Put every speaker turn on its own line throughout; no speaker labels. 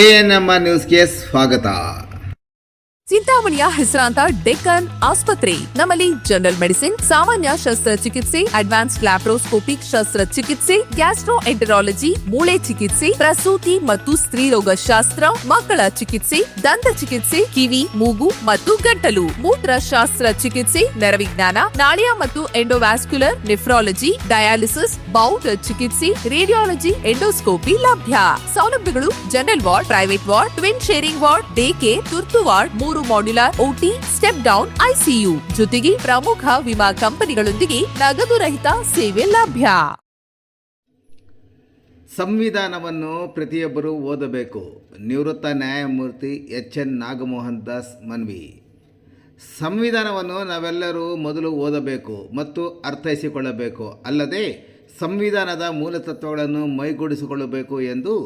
ANMR ನ್ಯೂಸ್ಗೆ ಸ್ವಾಗತ.
ಚಿಂತಾಮಣಿಯ ಹೆಸರಾಂತ ಡೆಕ್ಕನ್ ಆಸ್ಪತ್ರೆ. ನಮ್ಮಲ್ಲಿ ಜನರಲ್ ಮೆಡಿಸಿನ್, ಸಾಮಾನ್ಯ ಶಸ್ತ್ರಚಿಕಿತ್ಸೆ, ಅಡ್ವಾನ್ಸ್ಡ್ ಲ್ಯಾಪ್ರೋಸ್ಕೋಪಿಕ್ ಶಸ್ತ್ರಚಿಕಿತ್ಸೆ, ಗ್ಯಾಸ್ಟ್ರೋಎಂಟರಾಲಜಿ, ಮೂಳೆ ಚಿಕಿತ್ಸೆ, ಪ್ರಸೂತಿ ಮತ್ತು ಸ್ತ್ರೀರೋಗ ಶಾಸ್ತ್ರ, ಮಕ್ಕಳ ಚಿಕಿತ್ಸೆ, ದಂತ ಚಿಕಿತ್ಸೆ, ಕಿವಿ, ಮೂಗು ಮತ್ತು ಗಂಟಲು, ಮೂತ್ರಶಾಸ್ತ್ರ ಚಿಕಿತ್ಸೆ, ನರವಿಜ್ಞಾನ, ನಾಳಿಯ ಮತ್ತು ಎಂಡೋವ್ಯಾಸ್ಕ್ಯುಲರ್, ನೆಫ್ರಾಲಜಿ, ಡಯಾಲಿಸಿಸ್, ಬೌಲ್ ಚಿಕಿತ್ಸೆ, ರೇಡಿಯಾಲಜಿ, ಎಂಡೋಸ್ಕೋಪಿ ಲಭ್ಯ. ಸೌಲಭ್ಯಗಳು: general ward, private ward, twin sharing ward, day care, ತುರ್ತು ward, 3 modular OT, step down ICU, ಜೊತೆಗೆ ಪ್ರಮುಖ ವಿಮಾ ಕಂಪನಿಗಳೊಂದಿಗೆ ನಗದು ರಹಿತ ಸೇವೆ ಲಭ್ಯ.
ಸಂವಿಧಾನವನ್ನು ಪ್ರತಿಯೊಬ್ಬರು ಓದಬೇಕು. ನಿವೃತ್ತ ನ್ಯಾಯಮೂರ್ತಿ ಎಚ್.ಎನ್. ನಾಗಮೋಹನ್ ದಾಸ್ ಮನ್ವಿ. ಸಂವಿಧಾನವನ್ನು ನಾವೆಲ್ಲರೂ ಮೊದಲು ಓದಬೇಕು ಮತ್ತು ಅರ್ಥೈಸಿಕೊಳ್ಳಬೇಕು, ಅಲ್ಲದೆ ಸಂವಿಧಾನದ ಮೂಲತತ್ವಗಳನ್ನು ಮೈಗೂಡಿಸಿಕೊಳ್ಳಬೇಕು ಎಂದು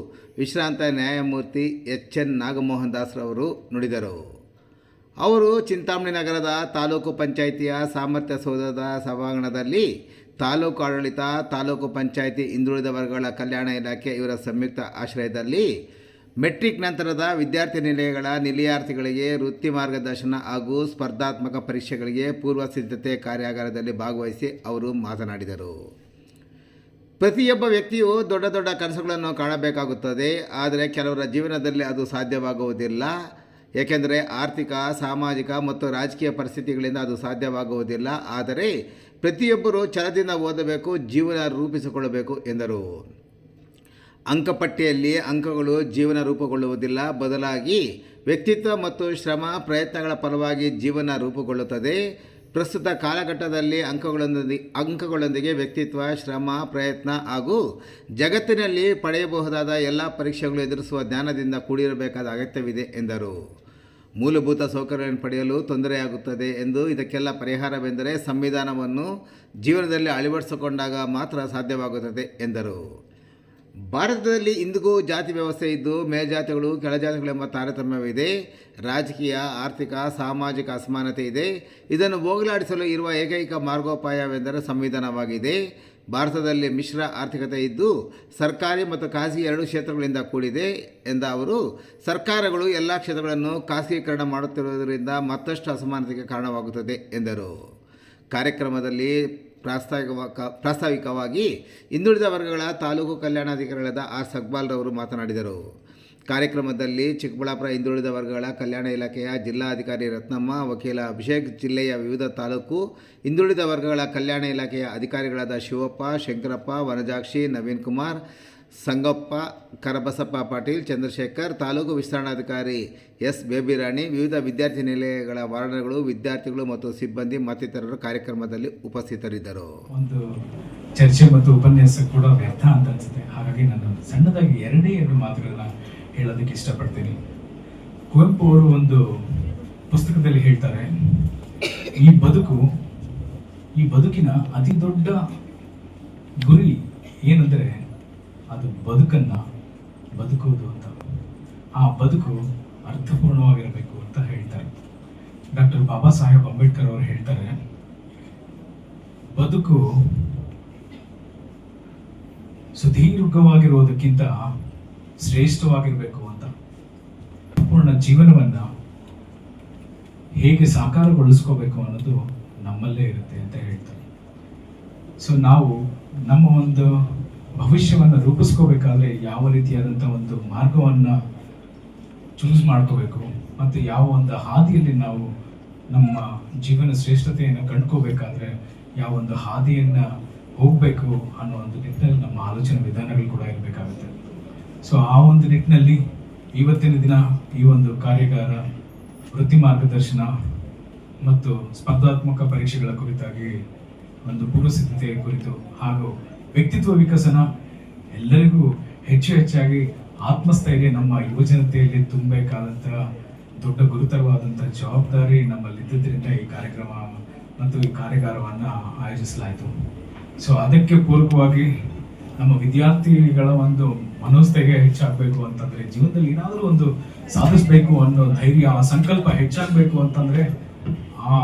ವಿಶ್ರಾಂತ ನ್ಯಾಯಮೂರ್ತಿ ಎಚ್.ಎನ್. ನಾಗಮೋಹನ್ ದಾಸ್ ರವರು ನುಡಿದರು. ಅವರು ಚಿಂತಾಮಣಿ ನಗರದ ತಾಲೂಕು ಪಂಚಾಯಿತಿಯ ಸಾಮರ್ಥ್ಯ ಸೌಧದ ಸಭಾಂಗಣದಲ್ಲಿ ತಾಲೂಕು ಆಡಳಿತ, ತಾಲೂಕು ಪಂಚಾಯಿತಿ, ಹಿಂದುಳಿದ ವರ್ಗಗಳ ಕಲ್ಯಾಣ ಇಲಾಖೆ ಇವರ ಸಂಯುಕ್ತ ಆಶ್ರಯದಲ್ಲಿ ಮೆಟ್ರಿಕ್ ನಂತರದ ವಿದ್ಯಾರ್ಥಿ ನಿಲಯಗಳ ನಿಲಯಾರ್ಥಿಗಳಿಗೆ ವೃತ್ತಿ ಮಾರ್ಗದರ್ಶನ ಹಾಗೂ ಸ್ಪರ್ಧಾತ್ಮಕ ಪರೀಕ್ಷೆಗಳಿಗೆ ಪೂರ್ವ ಸಿದ್ಧತೆ ಕಾರ್ಯಾಗಾರದಲ್ಲಿ ಭಾಗವಹಿಸಿ ಅವರು ಮಾತನಾಡಿದರು. ಪ್ರತಿಯೊಬ್ಬ ವ್ಯಕ್ತಿಯು ದೊಡ್ಡ ದೊಡ್ಡ ಕನಸುಗಳನ್ನು ಕಾಣಬೇಕಾಗುತ್ತದೆ. ಆದರೆ ಕೆಲವರ ಜೀವನದಲ್ಲಿ ಅದು ಸಾಧ್ಯವಾಗುವುದಿಲ್ಲ. ಏಕೆಂದರೆ ಆರ್ಥಿಕ, ಸಾಮಾಜಿಕ ಮತ್ತು ರಾಜಕೀಯ ಪರಿಸ್ಥಿತಿಗಳಿಂದ ಅದು ಸಾಧ್ಯವಾಗುವುದಿಲ್ಲ. ಆದರೆ ಪ್ರತಿಯೊಬ್ಬರೂ ಛಲದಿಂದ ಓದಬೇಕು, ಜೀವನ ರೂಪಿಸಿಕೊಳ್ಳಬೇಕು ಎಂದರು. ಅಂಕಪಟ್ಟಿಯಲ್ಲಿ ಅಂಕಗಳು ಜೀವನ ರೂಪುಗೊಳ್ಳುವುದಿಲ್ಲ, ಬದಲಾಗಿ ವ್ಯಕ್ತಿತ್ವ ಮತ್ತು ಶ್ರಮ ಪ್ರಯತ್ನಗಳ ಫಲವಾಗಿ ಜೀವನ ರೂಪುಗೊಳ್ಳುತ್ತದೆ. ಪ್ರಸ್ತುತ ಕಾಲಘಟ್ಟದಲ್ಲಿ ಅಂಕಗಳೊಂದಿಗೆ ವ್ಯಕ್ತಿತ್ವ, ಶ್ರಮ, ಪ್ರಯತ್ನ ಹಾಗೂ ಜಗತ್ತಿನಲ್ಲಿ ಪಡೆಯಬಹುದಾದ ಎಲ್ಲ ಪರೀಕ್ಷೆಗಳು ಎದುರಿಸುವ ಜ್ಞಾನದಿಂದ ಕೂಡಿರಬೇಕಾದ ಅಗತ್ಯವಿದೆ ಎಂದರು. ಮೂಲಭೂತ ಸೌಕರ್ಯಗಳನ್ನು ಪಡೆಯಲು ತೊಂದರೆಯಾಗುತ್ತದೆ ಎಂದು ಇದಕ್ಕೆಲ್ಲ ಪರಿಹಾರವೆಂದರೆ ಸಂವಿಧಾನವನ್ನು ಜೀವನದಲ್ಲಿ ಅಳವಡಿಸಿಕೊಂಡಾಗ ಮಾತ್ರ ಸಾಧ್ಯವಾಗುತ್ತದೆ ಎಂದರು. ಭಾರತದಲ್ಲಿ ಇಂದಿಗೂ ಜಾತಿ ವ್ಯವಸ್ಥೆ ಇದ್ದು ಮೇಲ್ಜಾತಿಗಳು ಕೆಳಜಾತಿಗಳೆಂಬ ತಾರತಮ್ಯವಿದೆ. ರಾಜಕೀಯ, ಆರ್ಥಿಕ, ಸಾಮಾಜಿಕ ಅಸಮಾನತೆ ಇದೆ. ಇದನ್ನು ಹೋಗಲಾಡಿಸಲು ಇರುವ ಏಕೈಕ ಮಾರ್ಗೋಪಾಯವೆಂದರೆ ಸಂವಿಧಾನವಾಗಿದೆ. ಭಾರತದಲ್ಲಿ ಮಿಶ್ರ ಆರ್ಥಿಕತೆ ಇದ್ದು ಸರ್ಕಾರಿ ಮತ್ತು ಖಾಸಗಿ ಎರಡೂ ಕ್ಷೇತ್ರಗಳಿಂದ ಕೂಡಿದೆ ಎಂದ ಅವರು, ಸರ್ಕಾರಗಳು ಎಲ್ಲ ಕ್ಷೇತ್ರಗಳನ್ನು ಖಾಸಗೀಕರಣ ಮಾಡುತ್ತಿರುವುದರಿಂದ ಮತ್ತಷ್ಟು ಅಸಮಾನತೆಗೆ ಕಾರಣವಾಗುತ್ತದೆ ಎಂದರು. ಕಾರ್ಯಕ್ರಮದಲ್ಲಿ ಪ್ರಾಸ್ತಾವಿಕವಾಗಿ ಹಿಂದುಳಿದ ವರ್ಗಗಳ ತಾಲೂಕು ಕಲ್ಯಾಣಾಧಿಕಾರಿಗಳಾದ ಆರ್ ಸಕ್ಬಾಲ್ ರವರು ಮಾತನಾಡಿದರು. ಕಾರ್ಯಕ್ರಮದಲ್ಲಿ ಚಿಕ್ಕಬಳ್ಳಾಪುರ ಹಿಂದುಳಿದ ವರ್ಗಗಳ ಕಲ್ಯಾಣ ಇಲಾಖೆಯ ಜಿಲ್ಲಾಧಿಕಾರಿ ರತ್ನಮ್ಮ, ವಕೀಲ ಅಭಿಷೇಕ್, ಜಿಲ್ಲೆಯ ವಿವಿಧ ತಾಲೂಕು ಹಿಂದುಳಿದ ವರ್ಗಗಳ ಕಲ್ಯಾಣ ಇಲಾಖೆಯ ಅಧಿಕಾರಿಗಳಾದ ಶಿವಪ್ಪ, ಶಂಕರಪ್ಪ, ವನಜಾಕ್ಷಿ, ನವೀನ್ ಕುಮಾರ್, ಸಂಗಪ್ಪ, ಕರಬಸಪ್ಪ ಪಾಟೀಲ್, ಚಂದ್ರಶೇಖರ್, ತಾಲೂಕು ವಿಸ್ತರಣಾಧಿಕಾರಿ ಎಸ್. ಬೇಬಿರಾಣಿ, ವಿವಿಧ ವಿದ್ಯಾರ್ಥಿ ನಿಲಯಗಳ ವಾರ್ಡನ್ಗಳು, ವಿದ್ಯಾರ್ಥಿಗಳು ಮತ್ತು ಸಿಬ್ಬಂದಿ ಮತ್ತಿತರರು ಕಾರ್ಯಕ್ರಮದಲ್ಲಿ ಉಪಸ್ಥಿತರಿದ್ದರು.
ಒಂದು ಚರ್ಚೆ ಮತ್ತು ಉಪನ್ಯಾಸ ಕೂಡ ವ್ಯರ್ಥ ಅಂತ ಅನ್ಸುತ್ತೆ. ಹಾಗಾಗಿ ನಾನು ಸಣ್ಣದಾಗಿ ಎರಡು ಮಾತುಗಳನ್ನ ಹೇಳೋದಕ್ಕೆ ಇಷ್ಟಪಡ್ತೀನಿ. ಕುವೆಂಪು ಅವರು ಒಂದು ಪುಸ್ತಕದಲ್ಲಿ ಹೇಳ್ತಾರೆ, ಈ ಬದುಕಿನ ಅತಿ ದೊಡ್ಡ ಗುರಿ ಏನಂದರೆ ಅದು ಬದುಕುವುದು ಅಂತ. ಆ ಬದುಕು ಅರ್ಥಪೂರ್ಣವಾಗಿರಬೇಕು ಅಂತ ಹೇಳ್ತಾರೆ. ಡಾಕ್ಟರ್ ಬಾಬಾ ಸಾಹೇಬ್ ಅಂಬೇಡ್ಕರ್ ಅವರು ಹೇಳ್ತಾರೆ, ಬದುಕು ಸುದೀರ್ಘವಾಗಿರುವುದಕ್ಕಿಂತ ಶ್ರೇಷ್ಠವಾಗಿರಬೇಕು ಅಂತ. ಪೂರ್ಣ ಜೀವನವನ್ನ ಹೇಗೆ ಸಾಕಾರಗೊಳಿಸ್ಕೋಬೇಕು ಅನ್ನೋದು ನಮ್ಮಲ್ಲೇ ಇರುತ್ತೆ ಅಂತ ಹೇಳ್ತಾರೆ. ಸೊ ನಾವು ನಮ್ಮ ಒಂದು ಭವಿಷ್ಯವನ್ನು ರೂಪಿಸ್ಕೋಬೇಕಾದ್ರೆ ಯಾವ ರೀತಿಯಾದಂಥ ಒಂದು ಮಾರ್ಗವನ್ನು ಚೂಸ್ ಮಾಡ್ಕೋಬೇಕು ಮತ್ತು ಯಾವ ಒಂದು ಹಾದಿಯಲ್ಲಿ ನಾವು ನಮ್ಮ ಜೀವನ ಶ್ರೇಷ್ಠತೆಯನ್ನು ಕಂಡ್ಕೋಬೇಕಾದ್ರೆ ಯಾವ ಒಂದು ಹಾದಿಯನ್ನು ಹೋಗಬೇಕು ಅನ್ನೋ ಒಂದು ನಿಟ್ಟಿನಲ್ಲಿ ನಮ್ಮ ಆಲೋಚನೆ ವಿಧಾನಗಳು ಕೂಡ ಇರಬೇಕಾಗುತ್ತೆ. ಸೊ ಆ ಒಂದು ನಿಟ್ಟಿನಲ್ಲಿ ಇವತ್ತಿನ ದಿನ ಈ ಒಂದು ಕಾರ್ಯಾಗಾರ ವೃತ್ತಿ ಮಾರ್ಗದರ್ಶನ ಮತ್ತು ಸ್ಪರ್ಧಾತ್ಮಕ ಪರೀಕ್ಷೆಗಳ ಕುರಿತಾಗಿ ಒಂದು ಪೂರ್ವ ಸಿದ್ಧತೆಯ ಕುರಿತು ಹಾಗೂ ವ್ಯಕ್ತಿತ್ವ ವಿಕಸನ, ಎಲ್ಲರಿಗೂ ಹೆಚ್ಚಾಗಿ ಆತ್ಮಸ್ಥೈರ್ಯ ನಮ್ಮ ಯುವಜನತೆಯಲ್ಲಿ ತುಂಬಬೇಕಾದಂತಹ ದೊಡ್ಡ ಗುರುತರವಾದಂತಹ ಜವಾಬ್ದಾರಿ ನಮ್ಮಲ್ಲಿದ್ದರಿಂದ ಈ ಕಾರ್ಯಕ್ರಮ ಮತ್ತು ಈ ಕಾರ್ಯಾಗಾರವನ್ನು ಆಯೋಜಿಸಲಾಯಿತು. ಸೊ ಅದಕ್ಕೆ ಪೂರಕವಾಗಿ ನಮ್ಮ ವಿದ್ಯಾರ್ಥಿಗಳ ಒಂದು ಮನೋಸ್ಥೈರ್ಯ ಹೆಚ್ಚಾಗಬೇಕು ಅಂತಂದರೆ, ಜೀವನದಲ್ಲಿ ಏನಾದರೂ ಒಂದು ಸಾಧಿಸಬೇಕು ಅನ್ನೋ ಧೈರ್ಯ, ಆ ಸಂಕಲ್ಪ ಹೆಚ್ಚಾಗಬೇಕು ಅಂತಂದರೆ ಆ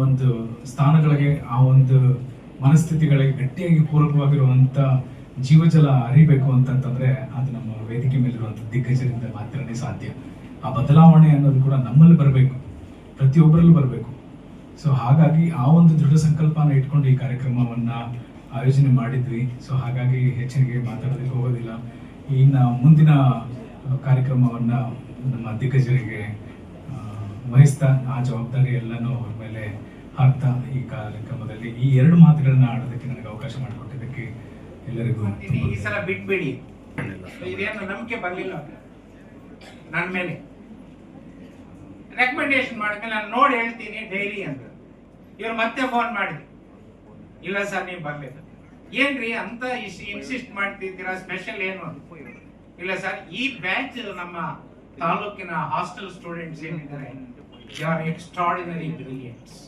ಒಂದು ಸ್ಥಾನಗಳಿಗೆ, ಆ ಒಂದು ಮನಸ್ಥಿತಿಗಳಿಗೆ ಗಟ್ಟಿಯಾಗಿ ಪೂರಕವಾಗಿರುವಂಥ ಜೀವಜಲ ಹರಿಬೇಕು ಅಂತಂತಂದ್ರೆ ಅದು ನಮ್ಮ ವೇದಿಕೆ ಮೇಲಿರುವಂಥ ದಿಗ್ಗಜರಿಂದ ಮಾತ್ರನೇ ಸಾಧ್ಯ. ಆ ಬದಲಾವಣೆ ಅನ್ನೋದು ಕೂಡ ನಮ್ಮಲ್ಲಿ ಬರಬೇಕು, ಪ್ರತಿಯೊಬ್ಬರಲ್ಲೂ ಬರಬೇಕು. ಸೊ ಹಾಗಾಗಿ ಆ ಒಂದು ದೃಢ ಸಂಕಲ್ಪನ ಇಟ್ಕೊಂಡು ಈ ಕಾರ್ಯಕ್ರಮವನ್ನ ಆಯೋಜನೆ ಮಾಡಿದ್ವಿ. ಸೊ ಹಾಗಾಗಿ ಹೆಚ್ಚಿಗೆ ಮಾತಾಡೋದಕ್ಕೆ ಹೋಗೋದಿಲ್ಲ. ಇನ್ನು ಮುಂದಿನ ಕಾರ್ಯಕ್ರಮವನ್ನ ನಮ್ಮ ದಿಗ್ಗಜರಿಗೆ ವಹಿಸ್ತಾ ಆ ಜವಾಬ್ದಾರಿ ಎಲ್ಲನೂ ಅವ್ರ ಮೇಲೆ ಹಾಕ್ತಾ ಈ ಕಾರ್ಯಕ್ರಮದಲ್ಲಿ ಈ 2 ಮಾತುಗಳನ್ನ ಆಡೋದಕ್ಕೆ ನನಗೆ ಅವಕಾಶ ಮಾಡಿಕೊಟ್ಟಿದ್ದಕ್ಕೆ ಎಲ್ಲರಿಗೂ
ಈ ಸಲ ಬಿಟ್ಬಿಡಿ. ಇದೇನು ನಂಬಿಕೆ ಬರಲಿಲ್ಲ ನನ್ನ ಮೇಲೆ. ರೆಕಮೆಂಡೇಶನ್ ಮಾಡಿದ್ಮೇಲೆ ನಾನು ನೋಡಿ ಹೇಳ್ತೀನಿ ಡೈಲಿ ಅಂತ. ಇವ್ರು ಮತ್ತೆ ಫೋನ್ ಮಾಡಿದ್ರು, ಇಲ್ಲ ಸರ್ ನೀವು ಬರ್ಲಿಲ್ಲ. ಏನ್ರಿ ಅಂತ ಇನ್ಸಿಸ್ಟ್ ಮಾಡ್ತಿದ್ದೀರಾ, ಸ್ಪೆಷಲ್ ಏನು? ಇಲ್ಲ ಸರ್, ಈ ಬ್ಯಾಚ್ ನಮ್ಮ ತಾಲೂಕಿನ ಹಾಸ್ಟೆಲ್ ಸ್ಟೂಡೆಂಟ್ಸ್ ಏನಿದ್ದಾರೆ, ದೇ ಆರ್ ಎಕ್ಸ್ಟ್ರಾರ್ಡಿನರಿ ಬ್ರಿಲಿಯಂಟ್ಸ್.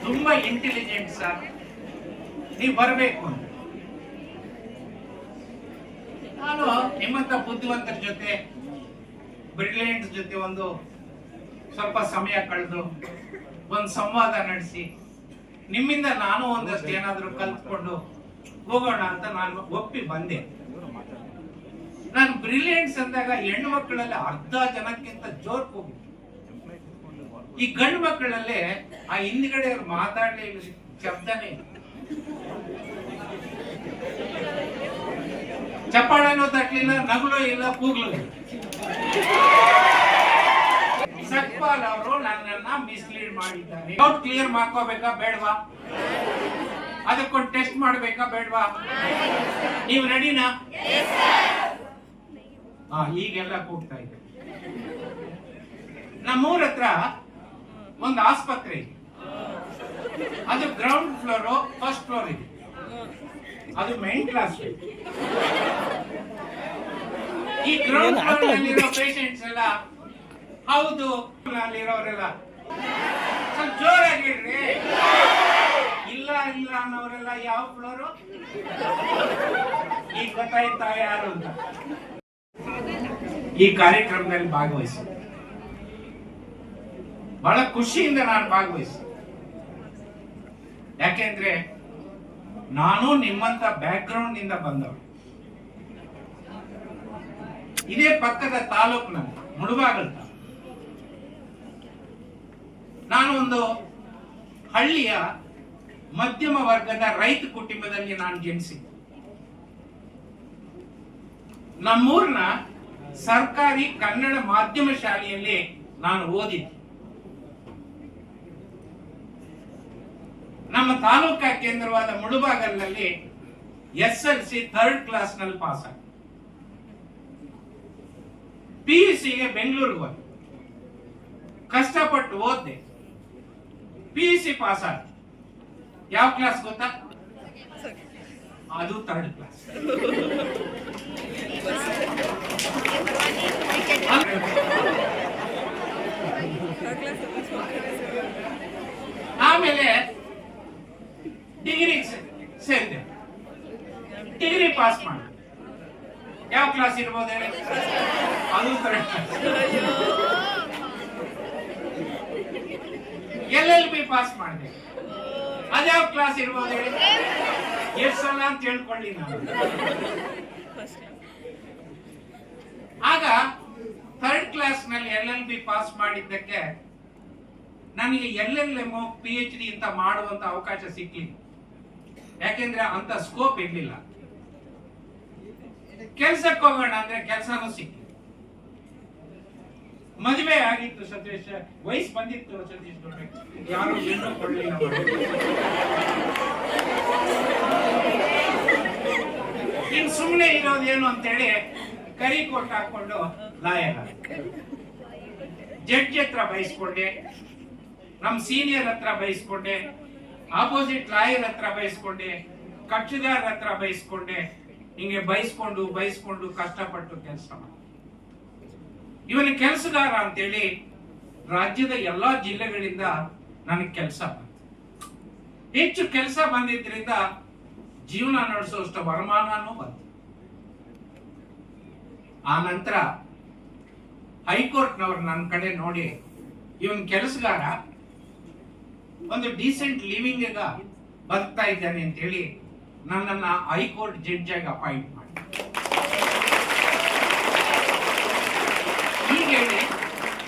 ತುಂಬಾ ಇಂಟೆಲಿಜೆಂಟ್ ಸರ್, ನೀವು ಬರಬೇಕು ಅಂತ. ನಾನು ನಿಮ್ಮಂತ ಬುದ್ಧಿವಂತರ ಜೊತೆ, ಬ್ರಿಲಿಯಂಟ್ಸ್ ಜೊತೆ ಒಂದು ಸ್ವಲ್ಪ ಸಮಯ ಕಳೆದು ಒಂದು ಸಂವಾದ ನಡೆಸಿ ನಿಮ್ಮಿಂದ ನಾನು ಒಂದಷ್ಟು ಏನಾದರೂ ಕಲ್ತ್ಕೊಂಡು ಹೋಗೋಣ ಅಂತ ನಾನು ಒಪ್ಪಿ ಬಂದೆ. ನಾನು ಬ್ರಿಲಿಯಂಟ್ಸ್ ಅಂದಾಗ ಹೆಣ್ಣು ಮಕ್ಕಳಲ್ಲಿ ಅರ್ಧ ಜನಕ್ಕಿಂತ ಜೋರ್ ಹೋಗಿ, ಈ ಗಂಡು ಮಕ್ಕಳಲ್ಲೇ ಆ ಹಿಂದ್ಗಡೆ ಅವ್ರು ಮಾತಾಡಲೇ ಇಲ್ಲ, ಶಬ್ದನೇ ಇಲ್ಲ, ಚಪ್ಪಾಳನೂ ತಟ್ಟಲಿಲ್ಲ, ನಗಲು ಇಲ್ಲ, ಕೂಗ್ಲು ಇಲ್ಲ. ಸಕ್ಪಾಲ್ ಅವರು ನನ್ನನ್ನ ಮಿಸ್ಲೀಡ್ ಮಾಡಿದ್ದಾರೆ. ಡೌಟ್ ಕ್ಲಿಯರ್ ಮಾಡ್ಕೋಬೇಕಾ ಬೇಡವಾ? ಅದಕ್ಕೊಂದು ಟೆಸ್ಟ್ ಮಾಡ್ಬೇಕಾ ಬೇಡವಾ? ನೀವು ರೆಡಿನಾ? ಈಗೆಲ್ಲ ಕೂಗ್ತಾ ಇದೆ. ನಮ್ಮೂರ ಹತ್ರ ಒಂದು ಆಸ್ಪತ್ರೆ ಇದೆ. ಅದು ಗ್ರೌಂಡ್ ಫ್ಲೋರ್, ಫಸ್ಟ್ ಫ್ಲೋರ್ ಇದೆ. ಅದು ಮೈನ್ ಕ್ಲಾಸ್. ಈ ಗ್ರೌಂಡ್ ಫ್ಲೋರ್ ನಲ್ಲಿರೋ ಪೇಷಂಟ್ಸ್ ಎಲ್ಲ, ಹೌದು, ಅಲ್ಲಿರೋರೆಲ್ಲ ಸ್ವಲ್ಪ ಜೋರಾಗಿ ಹೇಳ್ರಿ. ಇಲ್ಲ ಇಲ್ಲ ಅನ್ನೋರೆಲ್ಲ ಯಾವ ಫ್ಲೋರು? ಈಗ ಗೊತ್ತಾಯ್ತಾ ಯಾರು ಅಂತ? ಈ ಕಾರ್ಯಕ್ರಮದಲ್ಲಿ ಭಾಗವಹಿಸಿ ಬಹಳ ಖುಷಿಯಿಂದ ನಾನು ಭಾಗವಹಿಸಿ. ಯಾಕೆಂದ್ರೆ ನಾನು ನಿಮ್ಮಂತ ಬ್ಯಾಕ್ ಗ್ರೌಂಡ್ ನಿಂದ ಬಂದವ. ಇದೇ ಪಕ್ಕದ ತಾಲೂಕಿನಲ್ಲಿ ಮುಳಬಾಗಲ್, ನಾನು ಒಂದು ಹಳ್ಳಿಯ ಮಧ್ಯಮ ವರ್ಗದ ರೈತ ಕುಟುಂಬದಲ್ಲಿ ನಾನು ಜನಿಸಿದ್ದೆ. ನಮ್ಮೂರಿನ ಸರ್ಕಾರಿ ಕನ್ನಡ ಮಾಧ್ಯಮ ಶಾಲೆಯಲ್ಲಿ ನಾನು ಓದಿದ್ದೆ. ನಮ್ಮ ತಾಲೂಕಾ ಕೇಂದ್ರವಾದ ಮುಳಬಾಗಲ್ನಲ್ಲಿ SLC 3rd ಕ್ಲಾಸ್ ನಲ್ಲಿ ಪಾಸ್ ಆಗಿ PUCಗೆ ಬೆಂಗಳೂರಿಗೆ ಹೋದೆ. ಕಷ್ಟಪಟ್ಟು ಓದ್ದೆ, PUC ಪಾಸ್ ಆಗಿ. ಯಾವ ಕ್ಲಾಸ್ ಗೊತ್ತಾ? ಅದು 3rd ಕ್ಲಾಸ್. ಆಮೇಲೆ ಡಿಗ್ರಿ ಸೇರಿದೆ, ಡಿಗ್ರಿ ಪಾಸ್ ಮಾಡಿ. ಯಾವ ಕ್ಲಾಸ್ ಇರ್ಬೋದು ಹೇಳಿ? ಅದು 3rd ಕ್ಲಾಸ್. LLB ಪಾಸ್ ಮಾಡಿದೆ, ಅದ್ಯಾವ ಕ್ಲಾಸ್ ಇರ್ಬೋದು ಹೇಳಿ? ಎಷ್ಟು ಸಲ ಅಂತ ಹೇಳ್ಕೊಳ್ಳಿ ನಾನು. ಆಗ 3rd ಕ್ಲಾಸ್ ನಲ್ಲಿ LLB ಪಾಸ್ ಮಾಡಿದ್ದಕ್ಕೆ ನನಗೆ LLM PhD ಅಂತ ಮಾಡುವಂತ ಅವಕಾಶ ಸಿಕ್ಲಿಲ್ಲ. ಯಾಕೆಂದ್ರೆ ಅಂತ ಸ್ಕೋಪ್ ಇರ್ಲಿಲ್ಲ. ಕೆಲ್ಸಕ್ಕೆ ಹೋಗೋಣ ಅಂದ್ರೆ ಕೆಲಸನೂ ಸಿಕ್ಕಿಲ್ಲ. ಮದುವೆ ಆಗಿತ್ತು ಸತೀಶ್, ವಯಸ್ಸು ಬಂದಿತ್ತು ಸತೀಶ್, ಯಾರು ಹೆಣ್ಣು ಕೊಡ್ಲಿಲ್ಲ. ಇನ್ ಸುಮ್ಮನೆ ಇರೋದೇನು ಅಂತೇಳಿ ಕರಿ ಕೊಟ್ಟು ಹಾಕೊಂಡು ಲಾಯರ್ ಜಡ್ಜ್ ಹತ್ರ ಬಯಸ್ಕೊಂಡೆ, ನಮ್ ಸೀನಿಯರ್ ಹತ್ರ ಬಯಸ್ಕೊಂಡೆ, ಆಪೋಸಿಟ್ ಲಾಯರ್ ಹತ್ರ ಬಯಸ್ಕೊಂಡೆ, ಕಕ್ಷಿದಾರ ಹತ್ರ ಬಯಸ್ಕೊಂಡೆ. ಹಿಂಗೆ ಬಯಸ್ಕೊಂಡು ಕಷ್ಟಪಟ್ಟು ಕೆಲಸ ಮಾಡಿ ಇವನ ಕೆಲಸಗಾರ ಅಂತೇಳಿ ರಾಜ್ಯದ ಎಲ್ಲಾ ಜಿಲ್ಲೆಗಳಿಂದ ನನಗೆ ಕೆಲಸ ಬಂತು. ಹೆಚ್ಚು ಕೆಲಸ ಬಂದಿದ್ರಿಂದ ಜೀವನ ನಡೆಸುವಷ್ಟು ವರಮಾನನೂ ಬಂತು. ಆ ನಂತರ ಹೈಕೋರ್ಟ್ನವ್ರು ನನ್ನ ಕಡೆ ನೋಡಿ, ಇವನ್ ಕೆಲಸಗಾರ ಒಂದು ಡೀಸೆಂಟ್ ಲಿವಿಂಗ್ ಬದುಕ್ತಾ ಇದ್ದಾನೆ ಅಂತ ಹೇಳಿ ನನ್ನನ್ನ ಹೈಕೋರ್ಟ್ ಜಡ್ಜ್ ಆಗಿ ಅಪಾಯಿಂಟ್ ಮಾಡಿ ಈಗ ಹೇಳಿ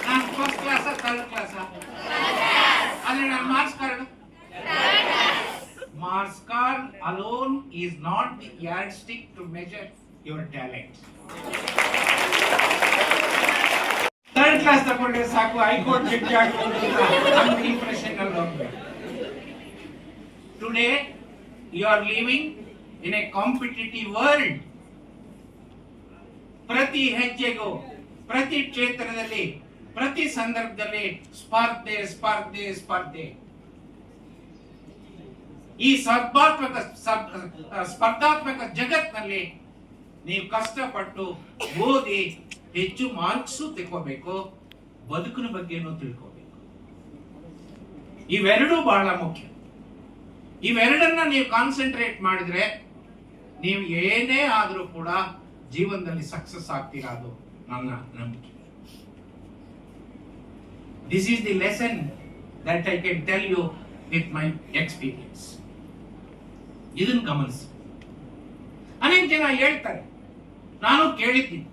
ನಾನು ಫಸ್ಟ್ ಕ್ಲಾಸ್ ಥರ್ಡ್ ಕ್ಲಾಸ್ ಆದ್ರೆ ನನ್ನ marks card alone is not the yardstick to measure your talent. Third class ತಗೊಂಡ್ರೆ ಸಾಕು ಹೈಕೋರ್ಟ್ ಜಡ್ಜ್ ಆಗಬಹುದು ಇಂಪ್ರೆಷನ್ ಅಲ್ಲಿ ಹೋಗ್ಬೇಕು. Today you are living in a competitive world. ಪ್ರತಿ ಹೆಜ್ಜೆಗೂ, ಪ್ರತಿ ಕ್ಷೇತ್ರದಲ್ಲಿ, ಪ್ರತಿ ಸಂದರ್ಭದಲ್ಲಿ ಸ್ಪರ್ಧೆ ಸ್ಪರ್ಧೆ ಸ್ಪರ್ಧೆ. ಈ ಸ್ಪರ್ಧಾತ್ಮಕ ಜಗತ್ನಲ್ಲಿ ನೀವು ಕಷ್ಟಪಟ್ಟು ಓದಿ ಹೆಚ್ಚು ಮಾರ್ಕ್ಸ್ ತೆಕ್ಕೋಬೇಕು, ಬದುಕಿನ ಬಗ್ಗೆನೂ ತಿಳ್ಕೋಬೇಕು. ಇವೆರಡೂ ಬಹಳ ಮುಖ್ಯ. ಇವೆರಡನ್ನ ನೀವು ಕಾನ್ಸಂಟ್ರೇಟ್ ಮಾಡಿದ್ರೆ ನೀವು ಏನೇ ಆದ್ರೂ ಕೂಡ ಜೀವನದಲ್ಲಿ ಸಕ್ಸಸ್ ಆಗ್ತೀರಾ, ಅದು ನನ್ನ ನಂಬಿಕೆ. This is the lesson that I can tell you with my experience. ಇದನ್ನು ಗಮನಿಸಿ. ಅನೇಕ ಜನ ಹೇಳ್ತಾರೆ, ನಾನು ಕೇಳಿದ್ದೀನಿ